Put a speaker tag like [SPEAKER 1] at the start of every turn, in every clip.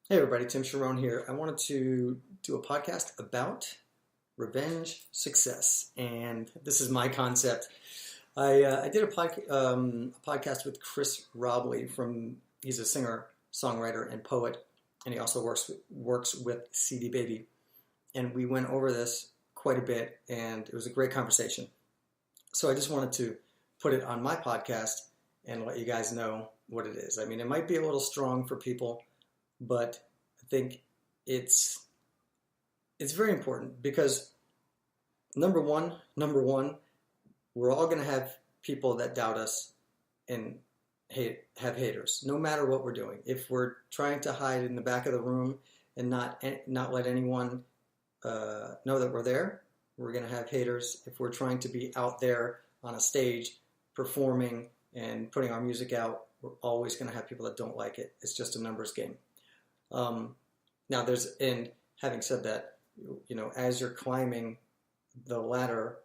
[SPEAKER 1] Hey everybody, Tim Charron here. I wanted to do a podcast about revenge success, and this is my concept. I did a podcast with Chris Robley he's a singer, songwriter, and poet, and he also works with CD Baby, and we went over this quite a bit, and it was a great conversation. So I just wanted to put it on my podcast and let you guys know what it is. I mean, it might be a little strong for people, but I think it's it's very important because number one, we're all going to have people that doubt us and have haters, no matter what we're doing. If we're trying to hide in the back of the room and not let anyone know that we're there, we're going to have haters. If we're trying to be out there on a stage performing and putting our music out, we're always going to have people that don't like it. It's just a numbers game. Now and having said that, as you're climbing the ladder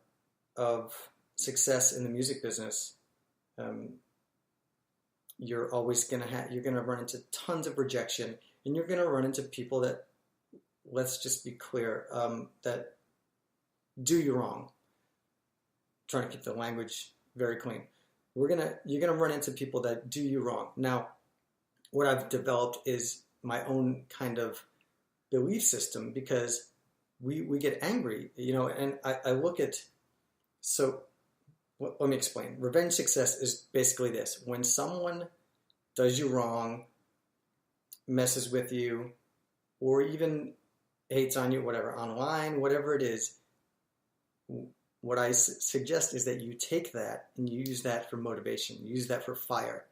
[SPEAKER 1] of success in the music business, you're always you're gonna run into tons of rejection, and you're gonna run into people that, let's just be clear, that do you wrong. I'm trying to keep the language very clean. You're gonna run into people that do you wrong. Now, what I've developed is my own kind of belief system, because we get angry, and I look at, so let me explain. Revenge success is basically this: when someone does you wrong, messes with you, or even hates on you, whatever, online, whatever it is, what I suggest is that you take that and you use that for motivation, you use that for fire,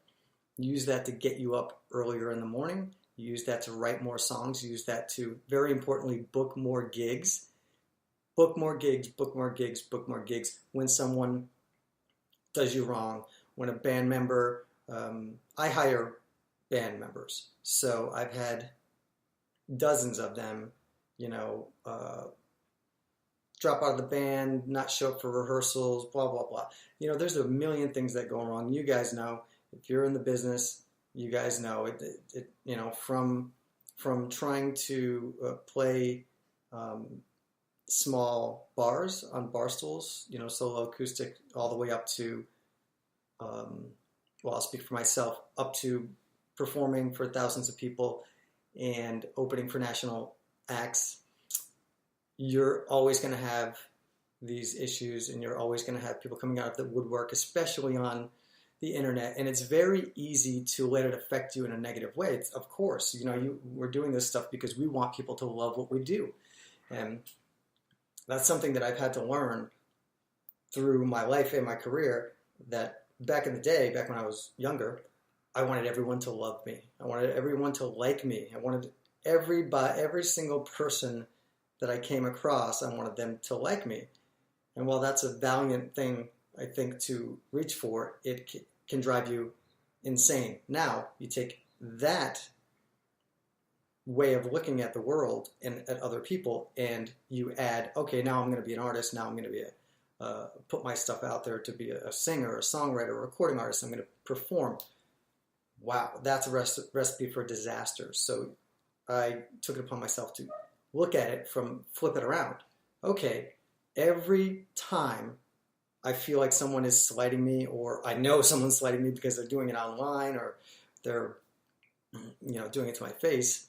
[SPEAKER 1] you use that to get you up earlier in the morning. You use that to write more songs. You use that to, very importantly, book more gigs. Book more gigs, book more gigs, book more gigs. When someone does you wrong, when a band member, I hire band members. So I've had dozens of them, drop out of the band, not show up for rehearsals, blah, blah, blah. There's a million things that go wrong. You guys know, if you're in the business, you guys know it from trying to play small bars on bar stools, solo acoustic, all the way up to, I'll speak for myself, up to performing for thousands of people and opening for national acts. You're always going to have these issues, and you're always going to have people coming out of the woodwork, especially on the internet, and it's very easy to let it affect you in a negative way. It's, of course, we're doing this stuff because we want people to love what we do, and that's something that I've had to learn through my life and my career, that back in the day, back when I was younger, I wanted everyone to love me. I wanted everyone to like me. I wanted every single person that I came across, I wanted them to like me. And while that's a valiant thing, I think, to reach for, it can drive you insane. Now, you take that way of looking at the world and at other people, and you add, okay, now I'm going to be an artist. Now I'm going to be put my stuff out there to be a singer, a songwriter, a recording artist. I'm going to perform. Wow, that's a recipe for disaster. So I took it upon myself to look at it flip it around. Okay, every time I feel like someone is slighting me, or I know someone's slighting me because they're doing it online, or they're, doing it to my face,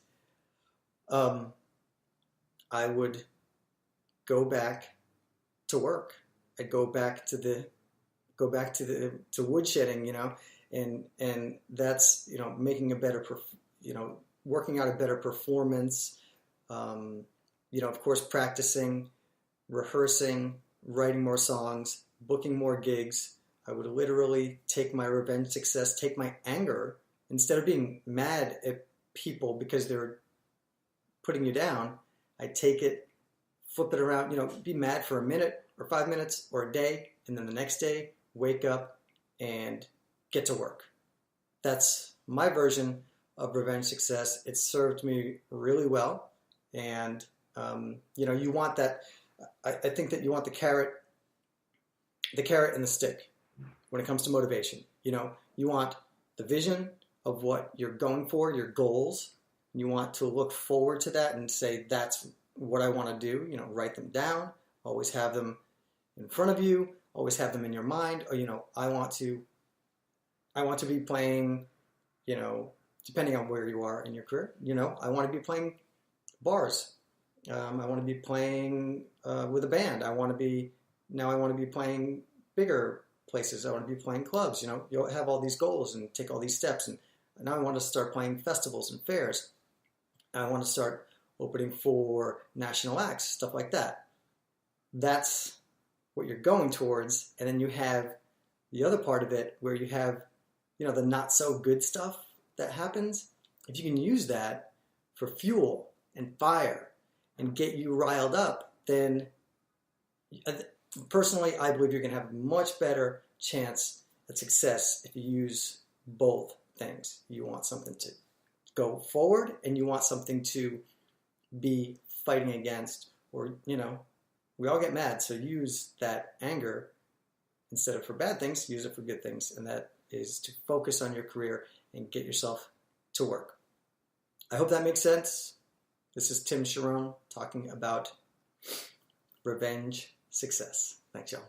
[SPEAKER 1] I would go back to work. I'd go back to woodshedding, and that's, making a better, working out a better performance, of course, practicing, rehearsing, writing more songs, booking more gigs. I would literally take my revenge success, take my anger, instead of being mad at people because they're putting you down, I take it, flip it around, be mad for a minute or 5 minutes or a day, and then the next day, wake up and get to work. That's my version of revenge success. It served me really well, and you want that. I think that you want the carrot and the stick when it comes to motivation. You want the vision of what you're going for, your goals, You want to look forward to that and say, that's what I want to do. You know, write them down, always have them in front of you, always have them in your mind. Or, you know, I want to be playing, you know, depending on where you are in your career, you know, I want to be playing bars. I want to be playing with a band. I want to be playing bigger places. I want to be playing clubs. You know, you'll have all these goals and take all these steps. And now I want to start playing festivals and fairs. I want to start opening for national acts, stuff like that. That's what you're going towards. And then you have the other part of it where you have, you know, the not so good stuff that happens. If you can use that for fuel and fire and get you riled up, then personally, I believe you're going to have a much better chance at success if you use both things. You want something to go forward and you want something to be fighting against, or, you know, we all get mad, so use that anger instead of for bad things, use it for good things, and that is to focus on your career and get yourself to work. I hope that makes sense. This is Tim Charron talking about revenge success. Thanks, y'all.